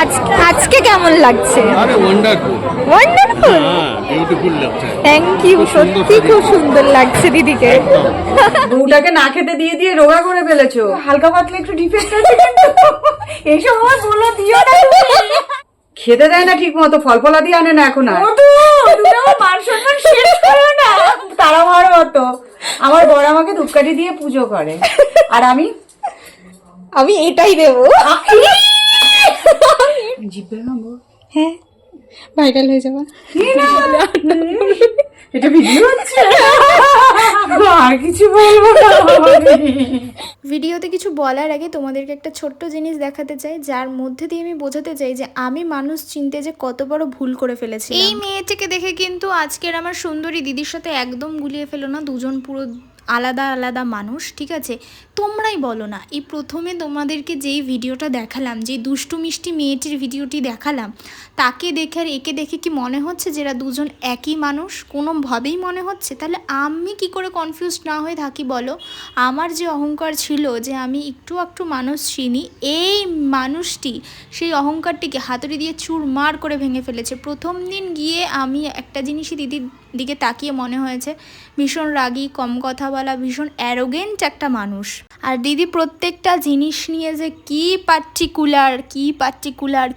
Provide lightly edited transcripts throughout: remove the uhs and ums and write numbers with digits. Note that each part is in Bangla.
আজকে কেমন লাগছে? আরে ওয়ান্ডারফুল ওয়ান্ডারফুল, বিউটিফুল লাগছে। Thank you. সত্যি খুব সুন্দর লাগছে দিদিকে। বউটাকে না খেতে দিয়ে দিয়ে রোগা করে ফেলেছো। হালকা পাতলা একটু ডিফেক্ট আছে কিন্তু এই সময় বলো দিও না তুমি। খেতে দেয় না ঠিক মতো, ফল ফলাদি আনে না এখন আর। তুমি আমার মান সম্মান শেষ করো না তারা মারো মতো। আমার বড় আমাকে ধূপকাঠি দিয়ে পুজো করে আর আমি এটাই দেবো। জিভে খাবো। হ্যাঁ, ভাইরাল হয়ে যাবে। এটা ভিডিও হচ্ছে আর কিছু বলবো না। ভিডিওতে কিছু বলার আগে তোমাদেরকে একটা ছোট্ট জিনিস দেখাতে চাই, যার মধ্যে দিয়ে আমি বোঝাতে চাই যে আমি মানুষ চিনতে যে কত বড় ভুল করে ফেলেছি। এই মেয়েটাকে দেখে কিন্তু আজকের আমার সুন্দরী দিদির সাথে একদম গুলিয়ে ফেলো না, দুজন পুরো আলাদা আলাদা মানুষ, ঠিক আছে? তোমরাই বলো না, এই প্রথমে তোমাদেরকে যেই ভিডিওটা দেখালাম, যেই দুষ্টু মিষ্টি মেয়েটির ভিডিওটি দেখালাম, তাকে দেখে আর একে দেখে কি মনে হচ্ছে যে এরা দুজন একই মানুষ? কোনোভাবেই মনে হচ্ছে? তাহলে আমি কি করে কনফিউজ না হয়ে থাকি বলো? আমার যে অহংকার ছিল যে আমি একটু একটু মানুষ চিনি, এই মানুষটি সেই অহংকারটিকে হাতুড়ি দিয়ে চুরমার করে ভেঙে ফেলেছে। প্রথম দিন গিয়ে আমি একটা জিনিসই দিদির দিকে তাকিয়ে মনে হয়েছে ভীষণ রাগী, কম কথা বলা, ভীষণ অ্যারোগেন্ট একটা মানুষ। আর দিদি প্রত্যেকটা জিনিস নিয়ে যে কি পার্টিকুলার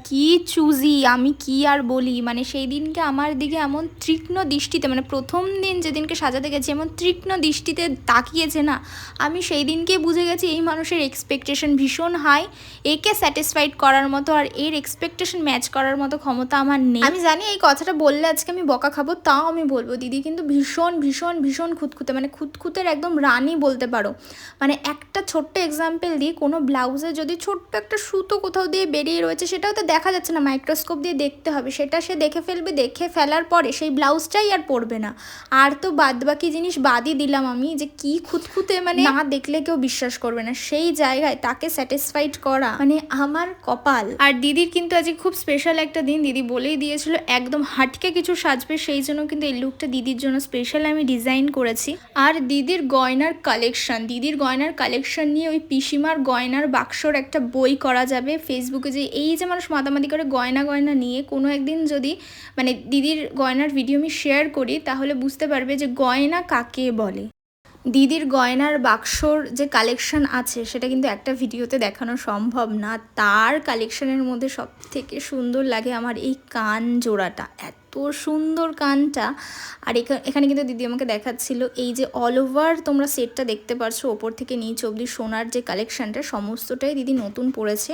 কি চুজি, আমি কি আর বলি, মানে সেই দিনকে আমার দিকে এমন তীক্ষ্ণ দৃষ্টিতে, মানে প্রথম দিন যেদিনকে সাজাতে গেছি এমন তীক্ষ্ণ দৃষ্টিতে তাকিয়েছে না, আমি সেই দিনকেই বুঝে গেছি এই মানুষের এক্সপেকটেশন ভীষণ হাই। একে স্যাটিসফাইড করার মতো আর এর এক্সপেকটেশন ম্যাচ করার মতো ক্ষমতা আমার নেই। আমি জানি এই কথাটা বললে আজকে আমি বকা খাবো, তাও আমি বলবো দিদি কিন্তু ভীষণ ভীষণ ভীষণ খুঁতখুঁতে, মানে খুঁতখুঁতের একদম রানী বলতে পারো। মানে একটা ছোট্ট এক্সাম্পল দিই, কোনো ব্লাউজে যদি ছোট্ট একটা সুতো কোথাও দিয়ে বেরিয়ে রয়েছে, সেটাও তো দেখা যাচ্ছে না, মাইক্রোস্কোপ দিয়ে দেখতে হবে, সেটা সে দেখে ফেলবে, দেখে ফেলার পরে সেই ব্লাউজটাই আর পরবে না। আর তো বাদবাকি জিনিস বাদই দিলাম আমি, যে কি খুঁতখুঁতে, মানে না দেখলে কেউ বিশ্বাস করবে না, সেই জায়গায় তাকে স্যাটিসফাইড করা মানে আমার কপাল। আর দিদির কিন্তু আজকে খুব স্পেশাল একটা দিন, দিদি বলেই দিয়েছিল একদম হাটকে কিছু সাজবে, সেই জন্য কিন্তু এই লুকটা দিদির জন্য স্পেশাল আমি ডিজাইন করেছি। আর দিদির গয়নার কালেকশন নিয়ে ওই পিসিমার গয়নার বাক্সর একটা বই করা যাবে ফেসবুকে, যে এই যে মানুষ মাতামাতি করে গয়না নিয়ে, কোনো একদিন যদি মানে দিদির গয়নার ভিডিও আমি শেয়ার করি তাহলে বুঝতে পারবে যে গয়না কাকে বলে। দিদির গয়নার বাক্সর যে কালেকশন আছে সেটা কিন্তু একটা ভিডিওতে দেখানো সম্ভব না। তার কালেকশনের মধ্যে সব থেকে সুন্দর লাগে আমার এই কান জোড়াটা, এত সুন্দর কানটা। আর এখানে কিন্তু দিদি আমাকে দেখাচ্ছিল এই যে অল ওভার তোমরা সেটটা দেখতে পারছো, ওপর থেকে নিচ অবধি সোনার যে কালেকশনটা সমস্তটাই দিদি নতুন পড়েছে,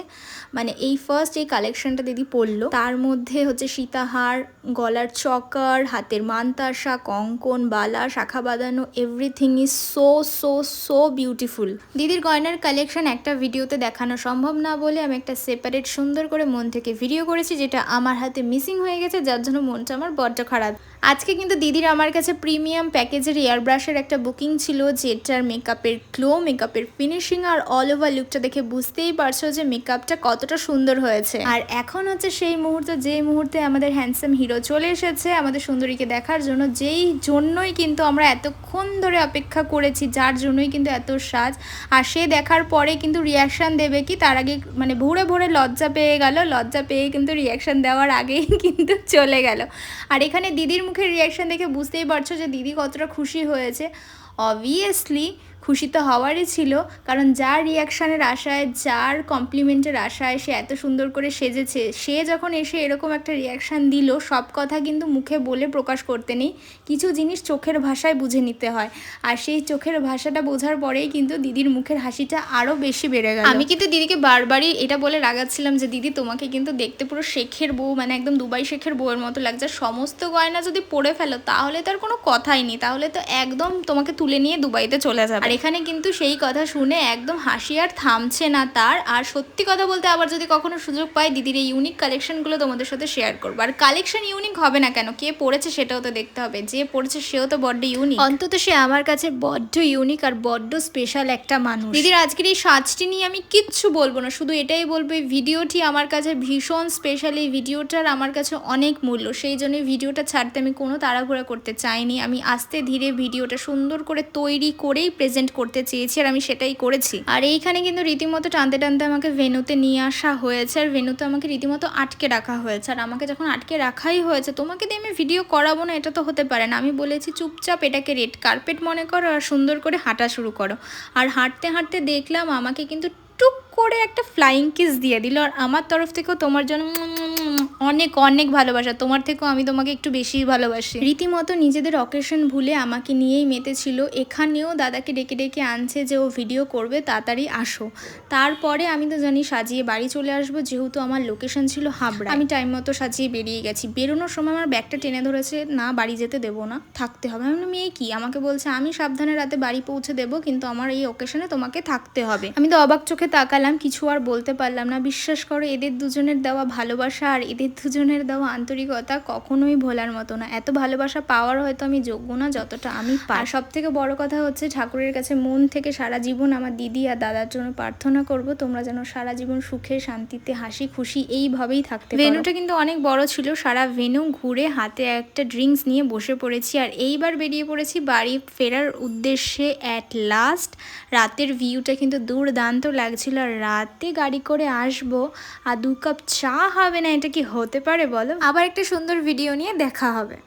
মানে এই ফার্স্ট এই কালেকশনটা দিদি পরলো। তার মধ্যে হচ্ছে সীতাহার, গলার চকার, হাতের মানতাসা, কঙ্কন, বালা, শাখা বাঁধানো, everything is so so so beautiful. দিদির গয়নার কালেকশন একটা ভিডিওতে দেখানো সম্ভব না বলে আমি একটা সেপারেট সুন্দর করে মন থেকে ভিডিও করেছি, যেটা আমার হাতে মিসিং হয়ে গেছে, যার জন্য মনটা আমার বড্ড খারাপ। আজকে কিন্তু দিদির আমার কাছে প্রিমিয়াম প্যাকেজের এয়ার ব্রাশের একটা বুকিং ছিল, যেটার মেকআপের গ্লো, মেকআপের ফিনিশিং আর অল ওভার লুকটা দেখে বুঝতেই পারছো যে মেকআপটা কতটা সুন্দর হয়েছে। আর এখন হচ্ছে সেই মুহূর্ত, যে মুহূর্তে আমাদের হ্যান্ডসাম হিরো চলে এসেছে আমাদের সুন্দরীকে দেখার জন্য, যেই জন্যই কিন্তু আমরা এতক্ষণ ধরে অপেক্ষা করেছি, যার জন্যই কিন্তু এত সাজ। আর সে দেখার পরে কিন্তু রিয়াকশান দেবে কি তার আগে মানে ভোরে ভোরে লজ্জা পেয়ে গেল, লজ্জা পেয়ে কিন্তু রিয়াকশান দেওয়ার আগেই কিন্তু চলে গেল। আর এখানে দিদির মুখের রিয়াকশান দেখে বুঝতেই পারছো যে দিদি কতটা খুশি হয়েছে। অবভিয়াসলি খুশি তো হওয়ারই ছিল, কারণ যার রিয়াকশানের আশায়, যার কমপ্লিমেন্টের আশায় সে এত সুন্দর করে সেজেছে, সে যখন এসে এরকম একটা রিয়াকশান দিল, সব কথা কিন্তু মুখে বলে প্রকাশ করতে নেই, কিছু জিনিস চোখের ভাষায় বুঝে নিতে হয়। আর সেই চোখের ভাষাটা বোঝার পরেই কিন্তু দিদির মুখের হাসিটা আরও বেশি বেড়ে গেল। আমি কিন্তু দিদিকে বারবারই এটা বলে রাগাচ্ছিলাম যে দিদি তোমাকে কিন্তু দেখতে পুরো শেখের বউ, মানে একদম দুবাই শেখের বউয়ের মতো লাগছে, সমস্ত গয়না যদি পরে ফেলো তাহলে তার কোনো কথাই নেই, তাহলে তো একদম তোমাকে তুলে নিয়ে দুবাইতে চলে যাবে। আর এখানে কিন্তু সেই কথা শুনে একদম হাসি আর থামছে না তার। আর সত্যি কথা বলতে আবার যদি কখনো সুযোগ পাই দিদির এই ইউনিক কালেকশনগুলো তোমাদের সাথে শেয়ার করবো। আর কালেকশন ইউনিক হবে না কেন, কে পড়েছে সেটাও তো দেখতে হবে, যে পড়েছে সেও তো বড্ড ইউনিক, অন্তত সে আমার কাছে বড্ড ইউনিক আর বড্ড স্পেশাল একটা মানুষ। দিদির আজকের এই সাজটি নিয়ে আমি কিচ্ছু বলবো না, শুধু এটাই বলবো এই ভিডিওটি আমার কাছে ভীষণ স্পেশাল, এই ভিডিওটার আমার কাছে অনেক মূল্য, সেই জন্য ভিডিওটা ছাড়তে আমি কোনো তাড়াহুড়া করতে চাইনি। আমি আস্তে ধীরে ভিডিওটা সুন্দর করে তৈরি করেই প্রেজেন্ট প্রেজেন্ট করতে চেয়েছি আর আমি সেটাই করেছি। আর এইখানে কিন্তু রীতিমতো টানতে টানতে আমাকে ভেন্যুতে নিয়ে আসা হয়েছে আর ভেন্যুতে আমাকে রীতিমতো আটকে রাখা হয়েছে। আর আমাকে যখন আটকে রাখাই হয়েছে, তোমাকে দিয়ে আমি ভিডিও করাবো না এটা তো হতে পারে না। আমি বলেছি চুপচাপ এটাকে রেড কার্পেট মনে করো আর সুন্দর করে হাঁটা শুরু করো। আর হাঁটতে হাঁটতে দেখলাম আমাকে কিন্তু টুক করে একটা ফ্লাইং কিস দিয়ে দিল। আর আমার তরফ থেকেও তোমার জন্য অনেক অনেক ভালোবাসা, তোমার থেকেও আমি তোমাকে একটু বেশি ভালোবাসি। রীতিমতো নিজেদের অকেশন ভুলে আমাকে নিয়েই মেতেছিল। এখানেও দাদাকে ডেকে ডেকে আনছে যে ও ভিডিও করবে, তাড়াতাড়ি আসো। তারপরে আমি তো জানি সাজিয়ে বাড়ি চলে আসবো, যেহেতু আমার লোকেশন ছিল হাবড়া। আমি টাইম মতো সাজিয়ে বেরিয়ে গেছি। বেরোনোর সময় আমার ব্যাগটা টেনে ধরেছে, না বাড়ি যেতে দেবো না, থাকতে হবে। আমি মেয়ে কি, আমাকে বলছে আমি সাবধানে রাতে বাড়ি পৌঁছে দেবো, কিন্তু আমার এই অকেশনে তোমাকে থাকতে হবে। আমি তো অবাক চোখে তাকালাম, কিছু আর বলতে পারলাম না। বিশ্বাস করো এদের দুজনের দেওয়া ভালোবাসা আর এদের দুজনের দেওয়া আন্তরিকতা কখনোই ভোলার মতো না। এত ভালোবাসা পাওয়ার হয়তো আমি যোগ্য না যতটা আমি পাই। আর সব থেকে বড় কথা হচ্ছে ঠাকুরের কাছে মন থেকে সারা জীবন আমার দিদি আর দাদার জন্য প্রার্থনা করব, তোমরা যেন সারা জীবন সুখে শান্তিতে হাসি খুশি এইভাবেই থাকতে পারো। ভেন্যুটা কিন্তু অনেক বড় ছিল, সারা ভেন্যু ঘুরে হাতে একটা ড্রিঙ্কস নিয়ে বসে পড়েছি। আর এইবার বেরিয়ে পড়েছি বাড়ি ফেরার উদ্দেশ্যে। অ্যাট লাস্ট রাতের ভিউটা কিন্তু দুর্দান্ত লাগছিল। আর রাতে গাড়ি করে আসবো আর 2 কাপ চা হবে না, এটা কি হতে পারে বলো? আবার একটা সুন্দর ভিডিও নিয়ে দেখা হবে।